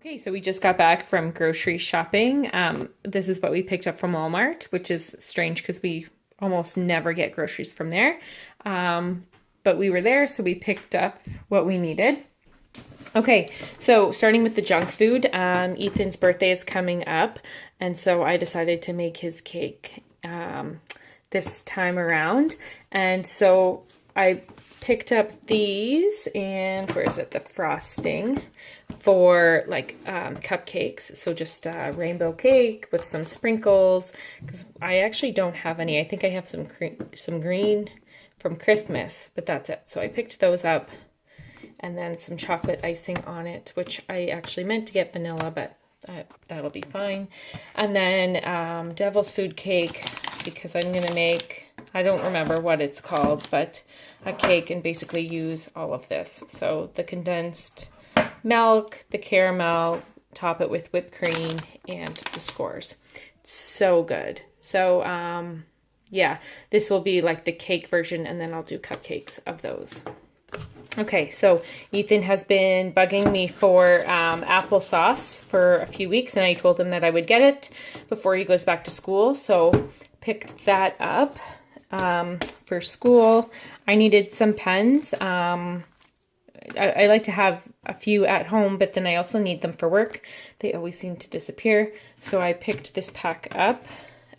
Okay, so we just got back from grocery shopping. This is what we picked up from Walmart, which is strange because we almost never get groceries from there. But we were there, so we picked up what we needed. Okay, so starting with the junk food, Ethan's birthday is coming up, and so I decided to make his cake this time around. And so I picked up these, and where is it? The frosting for like cupcakes. So just a rainbow cake with some sprinkles, because I actually don't have any. I think I have some green from Christmas, but that's it. So I picked those up, and then some chocolate icing on it, which I actually meant to get vanilla, but that'll be fine. And then devil's food cake, because I'm gonna make, I don't remember what it's called, but a cake and basically use all of this. So the condensed milk, the caramel, top it with whipped cream, and the s'mores. So good. So yeah, this will be like the cake version, and then I'll do cupcakes of those. Okay, so Ethan has been bugging me for applesauce for a few weeks, and I told him that I would get it before he goes back to school. So picked that up for school. I needed some pens. I like to have a few at home, but then I also need them for work. They always seem to disappear. So I picked this pack up.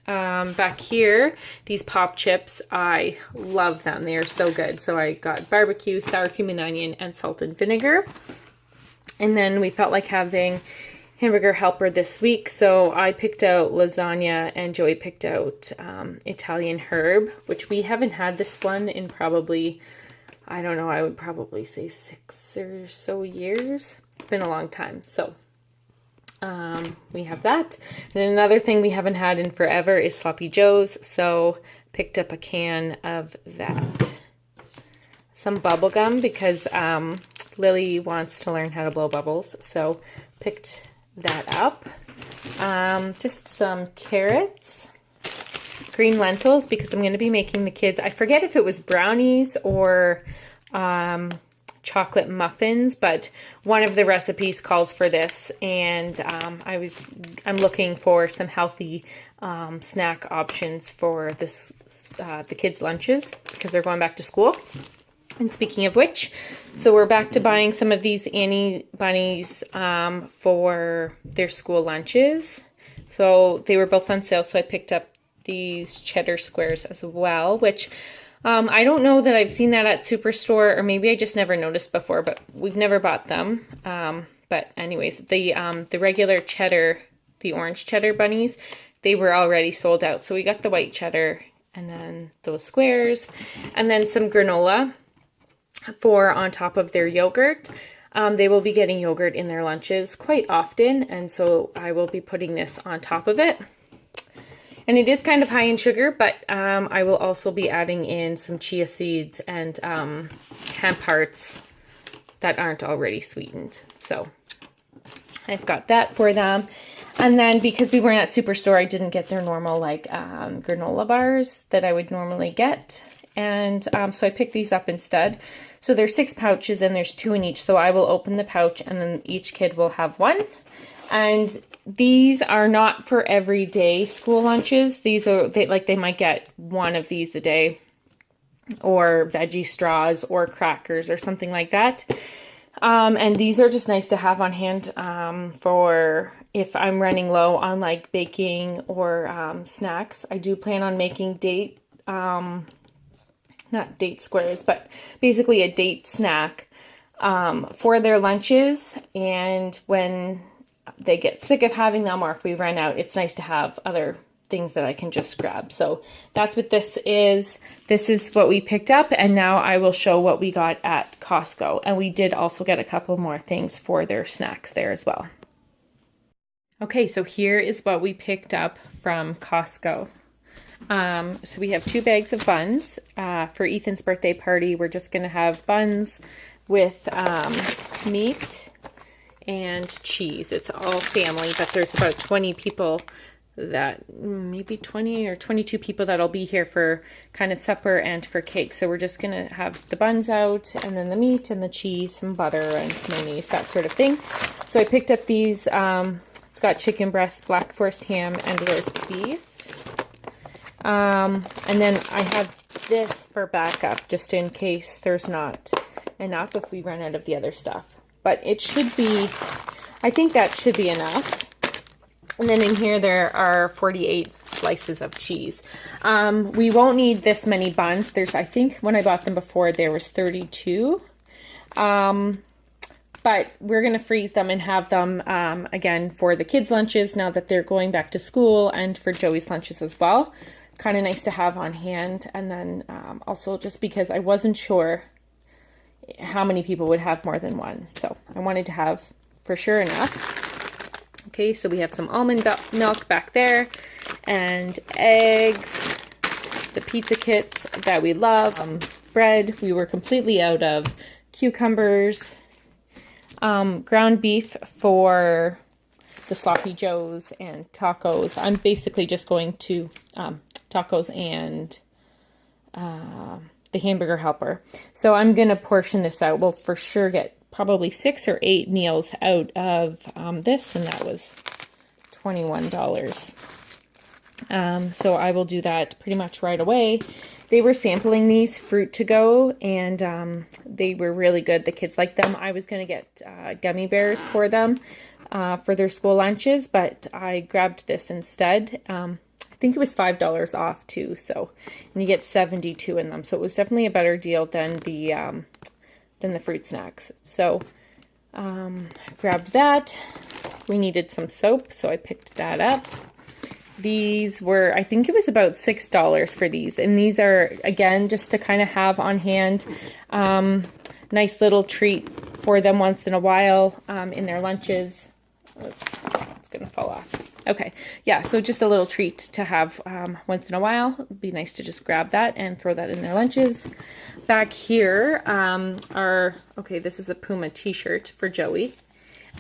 Back here, these pop chips, I love them. They are so good. So I got barbecue, sour cream and onion, and salt and vinegar. And then we felt like having hamburger helper this week. So I picked out lasagna, and Joey picked out Italian herb, which we haven't had this one in probably, I don't know, I would probably say 6 or so years. It's been a long time. So we have that. And then another thing we haven't had in forever is Sloppy Joe's. So picked up a can of that. Some bubble gum, because Lily wants to learn how to blow bubbles. So picked that up. Just some carrots. Green lentils, because I'm going to be making the kids, I forget if it was brownies or chocolate muffins, but one of the recipes calls for this, and I'm looking for some healthy snack options for this the kids' lunches, because they're going back to school. And speaking of which, so we're back to buying some of these Annie bunnies for their school lunches. So they were both on sale, so I picked up these cheddar squares as well, which I don't know that I've seen that at Superstore, or maybe I just never noticed before, but we've never bought them. But anyways, the regular cheddar, the orange cheddar bunnies, they were already sold out. So we got the white cheddar, and then those squares, and then some granola for on top of their yogurt. They will be getting yogurt in their lunches quite often, and so I will be putting this on top of it. And it is kind of high in sugar, but I will also be adding in some chia seeds and hemp hearts that aren't already sweetened. So I've got that for them. And then because we weren't at Superstore, I didn't get their normal like granola bars that I would normally get. And so I picked these up instead. So there's 6 pouches, and there's 2 in each. So I will open the pouch, and then each kid will have one. And these are not for everyday school lunches. These are, they might get one of these a day, or veggie straws, or crackers, or something like that. And these are just nice to have on hand for if I'm running low on like baking or snacks. I do plan on making not date squares, but basically a date snack for their lunches. And when they get sick of having them, or if we run out, it's nice to have other things that I can just grab. So that's what this is. This is what we picked up, and now I will show what we got at Costco. And we did also get a couple more things for their snacks there as well. Okay, so here is what we picked up from Costco. So we have 2 bags of buns. For Ethan's birthday party, we're just going to have buns with meat and cheese. It's all family, but there's about 20 people that maybe 20 or 22 people that'll be here for kind of supper and for cake. So we're just gonna have the buns out and then the meat and the cheese, some butter and mayonnaise, that sort of thing. So I picked up these, it's got chicken breast, black forest ham, and roast beef. And then I have this for backup, just in case there's not enough if we run out of the other stuff. But it should be, I think that should be enough. And then in here there are 48 slices of cheese. We won't need this many buns. There's, I think when I bought them before, there was 32. But we're going to freeze them and have them, again, for the kids' lunches now that they're going back to school, and for Joey's lunches as well. Kind of nice to have on hand. And then also just because I wasn't sure how many people would have more than one. So I wanted to have for sure enough. Okay, so we have some almond milk back there, and eggs, the pizza kits that we love, bread. We were completely out of cucumbers, ground beef for the sloppy joes and tacos. I'm basically just going to tacos and the hamburger helper. So I'm going to portion this out. We'll for sure get probably 6 or 8 meals out of this, and that was $21. So I will do that pretty much right away. They were sampling these fruit to go, and they were really good. The kids liked them. I was going to get gummy bears for them for their school lunches, but I grabbed this instead. I think it was $5 off too, so, and you get 72 in them. So it was definitely a better deal than the fruit snacks. So grabbed that. We needed some soap, so I picked that up. These were, I think it was about $6 for these, and these are, again, just to kind of have on hand. Nice little treat for them once in a while in their lunches. It's gonna fall off. Okay, yeah, so just a little treat to have once in a while. It'd be nice to just grab that and throw that in their lunches. Back here are, okay, this is a Puma t-shirt for Joey.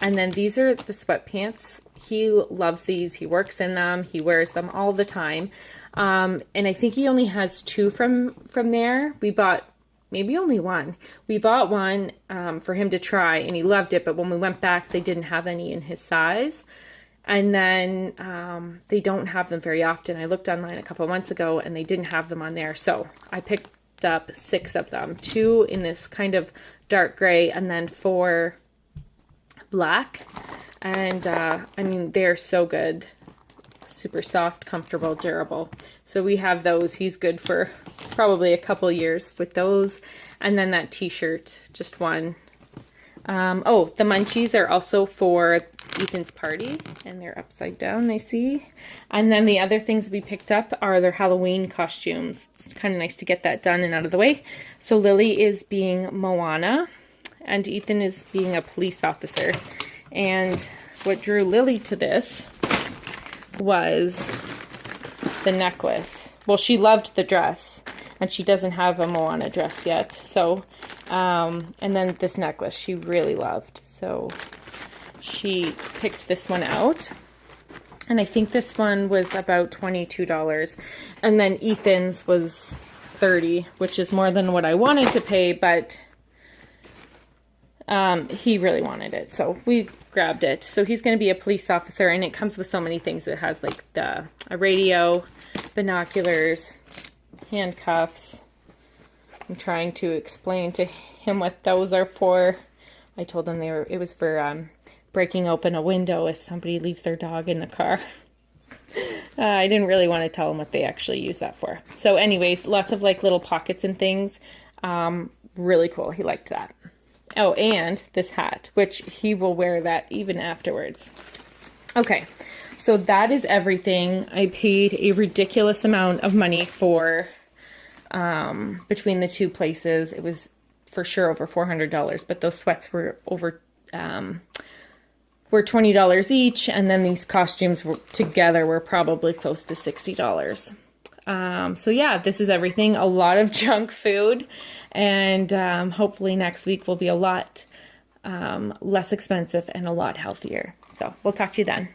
And then these are the sweatpants. He loves these. He works in them. He wears them all the time. And I think he only has 2 from there. We bought maybe only 1. We bought one for him to try, and he loved it. But when we went back, they didn't have any in his size. And then they don't have them very often. I looked online a couple of months ago, and they didn't have them on there. So I picked up 6 of them. 2 in this kind of dark gray, and then 4 black. And I mean, they're so good. Super soft, comfortable, durable. So we have those. He's good for probably a couple years with those. And then that t-shirt, just one. Oh, the munchies are also for Ethan's party, and they're upside down, I see. And then the other things we picked up are their Halloween costumes. It's kind of nice to get that done and out of the way. So Lily is being Moana, and Ethan is being a police officer. And what drew Lily to this was the necklace. Well, she loved the dress, and she doesn't have a Moana dress yet. So, and then this necklace she really loved. So she picked this one out. And I think this one was about $22. And then Ethan's was $30, which is more than what I wanted to pay, but he really wanted it, so we grabbed it. So he's going to be a police officer, and it comes with so many things. It has like a radio, binoculars, handcuffs. I'm trying to explain to him what those are for. I told him it was for breaking open a window if somebody leaves their dog in the car. I didn't really want to tell him what they actually use that for. So anyways, lots of like little pockets and things. Really cool. He liked that. Oh, and this hat, which he will wear that even afterwards. Okay, so that is everything. I paid a ridiculous amount of money for, between the 2 places. It was for sure over $400, but those sweats were over, were $20 each, and then these costumes together were probably close to $60. So yeah, this is everything. A lot of junk food, and hopefully next week will be a lot less expensive and a lot healthier. So we'll talk to you then.